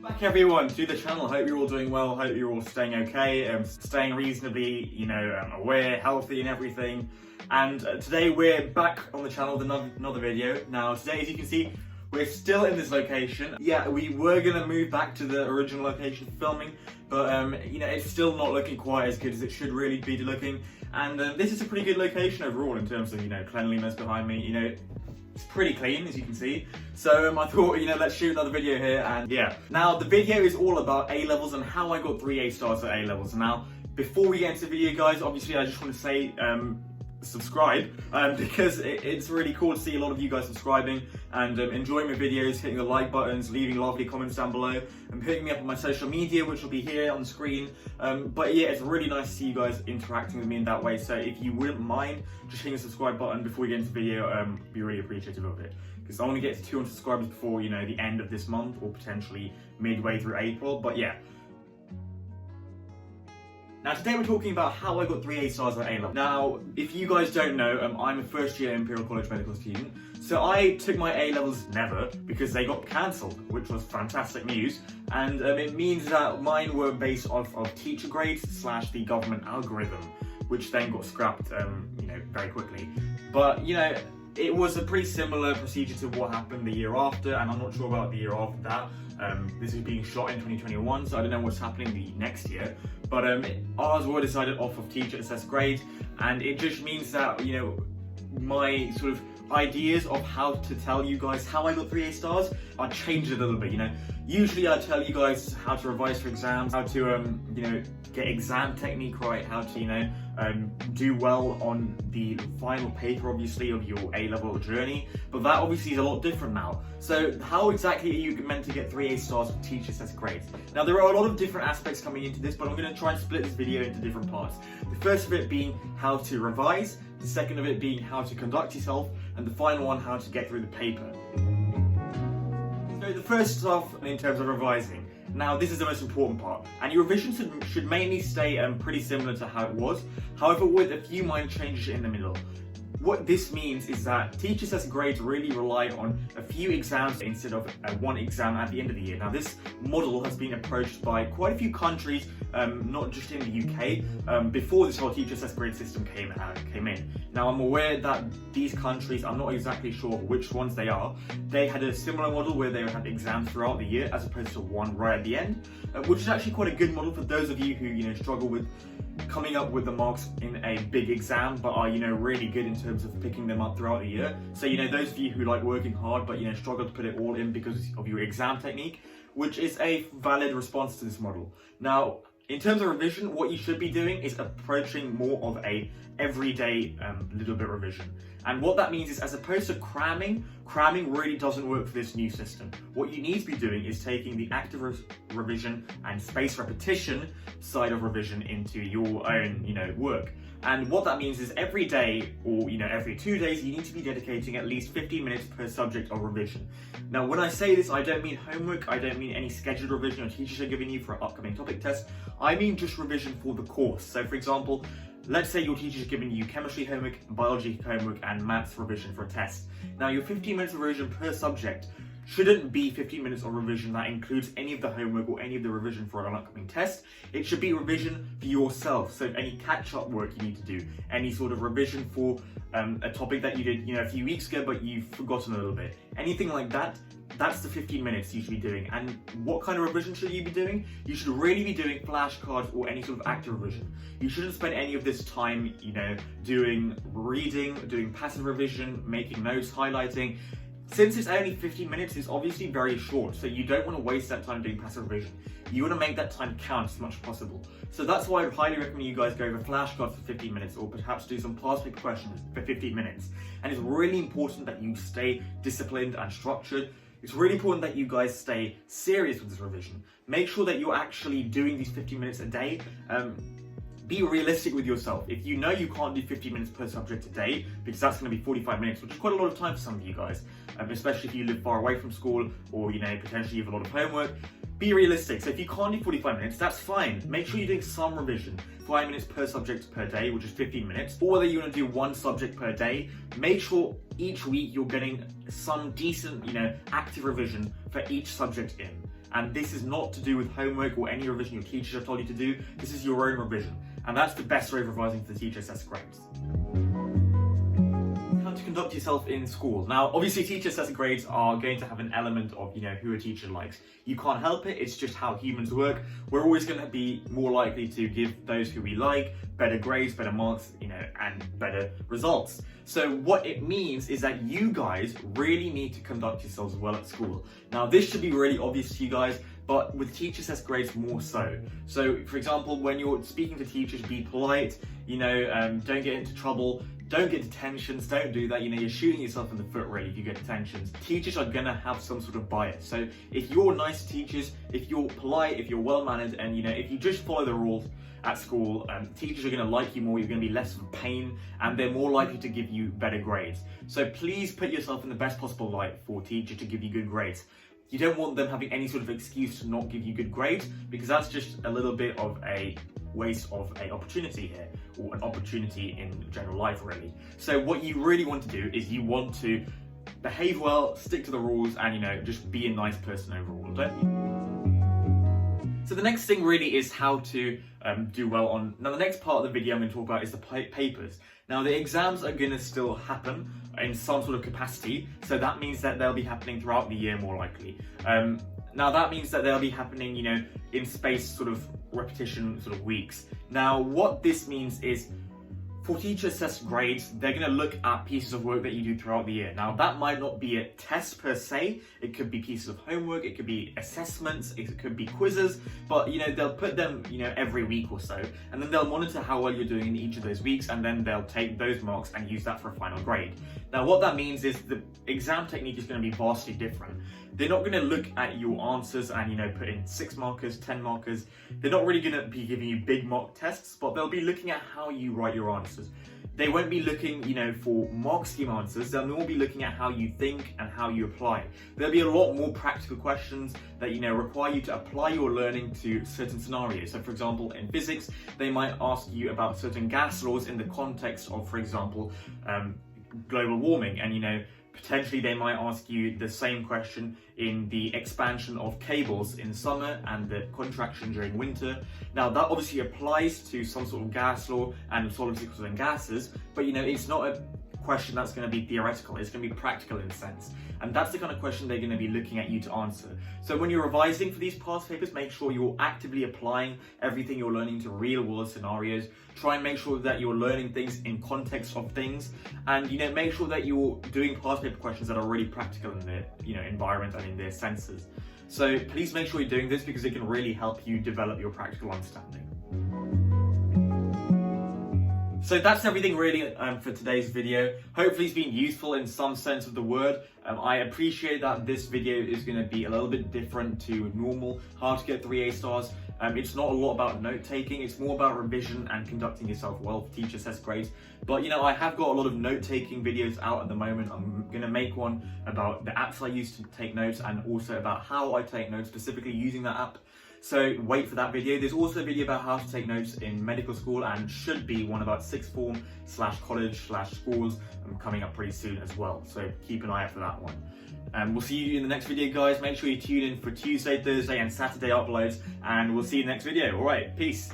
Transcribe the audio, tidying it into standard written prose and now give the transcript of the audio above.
Back everyone to the channel. Hope you're all doing well. Hope you're all staying okay, staying reasonably, aware, healthy and everything. And today we're back on the channel with another video. Now today, as you can see, we're still in this location. Yeah, we were gonna move back to the original location for filming, but it's still not looking quite as good as it should really be looking. And this is a pretty good location overall in terms of cleanliness behind me. It's pretty clean, as you can see. So I thought, let's shoot another video here, and yeah. Now, the video is all about A-levels and how I got 3 A stars at A-levels. Now, before we get into the video, guys, obviously I just want to say, subscribe, because it's really cool to see a lot of you guys subscribing and enjoying my videos, hitting the like buttons, leaving lovely comments down below, and hitting me up on my social media, which will be here on the screen. But yeah, it's really nice to see you guys interacting with me in that way. So if you wouldn't mind just hitting the subscribe button before we get into the video, be really appreciative of it, because I want to get to 200 subscribers before the end of this month, or potentially midway through April. But yeah. Now today we're talking about how I got 3 A stars at A-level. Now, if you guys don't know, I'm a first year Imperial College medical student. So I took my A-levels never because they got cancelled, which was fantastic news. And it means that mine were based off of teacher grades / the government algorithm, which then got scrapped, very quickly. But, it was a pretty similar procedure to what happened the year after, and I'm not sure about the year after that. This is being shot in 2021, so I don't know what's happening the next year. But ours were decided off of teacher assessed grades, and it just means that, my sort of ideas of how to tell you guys how I got 3 A stars are changed a little bit. Usually I tell you guys how to revise for exams, how to get exam technique right, how to do well on the final paper, obviously, of your A-level journey. But that obviously is a lot different now. So how exactly are you meant to get 3 A stars for teacher assessed grades? Now there are a lot of different aspects coming into this, but I'm going to try and split this video into different parts. The first of it being how to revise, the second of it being how to conduct yourself, and the final one, how to get through the paper. So the first stuff in terms of revising. Now this is the most important part, and your revision should mainly stay pretty similar to how it was, however with a few minor changes in the middle. What this means is that teacher assessed grades really rely on a few exams instead of one exam at the end of the year. Now this model has been approached by quite a few countries, not just in the UK, before this whole teacher assessed grade system came in. Now I'm aware that these countries, I'm not exactly sure which ones they are, they had a similar model where they had exams throughout the year as opposed to one right at the end, which is actually quite a good model for those of you who struggle with coming up with the marks in a big exam, but are really good in terms of picking them up throughout the year. So those of you who like working hard but struggle to put it all in because of your exam technique, which is a valid response to this model. Now in terms of revision, what you should be doing is approaching more of a everyday little bit revision. And what that means is, as opposed to cramming really doesn't work for this new system. What you need to be doing is taking the active revision and spaced repetition side of revision into your own work. And what that means is every day, or every 2 days, you need to be dedicating at least 15 minutes per subject of revision. Now when I say this, I don't mean homework, I don't mean any scheduled revision your teachers are giving you for an upcoming topic test. I mean just revision for the course. So for example, let's say your teacher is giving you chemistry homework, biology homework, and maths revision for a test. Now your 15 minutes of revision per subject shouldn't be 15 minutes of revision that includes any of the homework or any of the revision for an upcoming test. It should be revision for yourself. So any catch-up work you need to do, any sort of revision for a topic that you did a few weeks ago but you've forgotten a little bit, anything like that. That's the 15 minutes you should be doing. And what kind of revision should you be doing? You should really be doing flashcards or any sort of active revision. You shouldn't spend any of this time, doing reading, doing passive revision, making notes, highlighting. Since it's only 15 minutes, it's obviously very short, so you don't want to waste that time doing passive revision. You want to make that time count as much as possible. So that's why I would highly recommend you guys go over flashcards for 15 minutes, or perhaps do some past paper questions for 15 minutes. And it's really important that you stay disciplined and structured. It's really important that you guys stay serious with this revision. Make sure that you're actually doing these 15 minutes a day. Be realistic with yourself. If you know you can't do 50 minutes per subject a day, because that's going to be 45 minutes, which is quite a lot of time for some of you guys, especially if you live far away from school, or potentially you have a lot of homework, be realistic. So if you can't do 45 minutes, that's fine. Make sure you're doing some revision. 5 minutes per subject per day, which is 15 minutes, or whether you want to do one subject per day, make sure each week you're getting some decent, active revision for each subject in. And this is not to do with homework or any revision your teachers have told you to do. This is your own revision. And that's the best way of revising for the teacher assessed grades. How to conduct yourself in school. Now, obviously teacher assessed grades are going to have an element of, who a teacher likes. You can't help it, it's just how humans work. We're always going to be more likely to give those who we like better grades, better marks, and better results. So what it means is that you guys really need to conduct yourselves well at school. Now, this should be really obvious to you guys, but with teacher assessed grades more so. So, for example, when you're speaking to teachers, be polite, don't get into trouble, don't get detentions, don't do that. You're shooting yourself in the foot really if you get detentions. Teachers are gonna have some sort of bias. So if you're nice to teachers, if you're polite, if you're well-mannered, and if you just follow the rules at school, teachers are gonna like you more, you're gonna be less of a pain, and they're more likely to give you better grades. So please put yourself in the best possible light for teachers to give you good grades. You don't want them having any sort of excuse to not give you good grades, because that's just a little bit of a waste of an opportunity here, or an opportunity in general life really. So what you really want to do is you want to behave well, stick to the rules, and just be a nice person overall, don't you? So the next thing really is how to do well on. Now the next part of the video I'm going to talk about is the papers. Now the exams are going to still happen in some sort of capacity, so that means that they'll be happening throughout the year more likely. Now that means that they'll be happening, in spaced sort of repetition sort of weeks. Now what this means is, for teacher assessed grades, they're going to look at pieces of work that you do throughout the year. Now that might not be a test per se, it could be pieces of homework, it could be assessments, it could be quizzes, but they'll put them every week or so, and then they'll monitor how well you're doing in each of those weeks, and then they'll take those marks and use that for a final grade. Now what that means is the exam technique is going to be vastly different. They're not going to look at your answers and put in 6 markers, 10 markers. They're not really going to be giving you big mock tests, but they'll be looking at how you write your answers. They won't be looking, for mark scheme answers. They'll more be looking at how you think and how you apply. There'll be a lot more practical questions that, require you to apply your learning to certain scenarios. So for example, in physics, they might ask you about certain gas laws in the context of, for example, global warming, and potentially they might ask you the same question in the expansion of cables in summer and the contraction during winter. Now that obviously applies to some sort of gas law and solids, liquids and gases, but it's not a question that's going to be theoretical, it's going to be practical in a sense. And that's the kind of question they're going to be looking at you to answer. So when you're revising for these past papers, make sure you're actively applying everything you're learning to real world scenarios. Try and make sure that you're learning things in context of things, and make sure that you're doing past paper questions that are really practical in their environment and in their senses. So please make sure you're doing this, because it can really help you develop your practical understanding. So that's everything really for today's video. Hopefully it's been useful in some sense of the word. I appreciate that this video is going to be a little bit different to normal how to get 3 A stars. It's not a lot about note taking, it's more about revision and conducting yourself well for teacher assessed grades. But I have got a lot of note taking videos out at the moment. I'm going to make one about the apps I use to take notes, and also about how I take notes, specifically using that app. So wait for that video. There's also a video about how to take notes in medical school, and should be one about sixth form / college / schools coming up pretty soon as well. So keep an eye out for that one. We'll see you in the next video, guys. Make sure you tune in for Tuesday, Thursday and Saturday uploads, and we'll see you in the next video. All right, peace.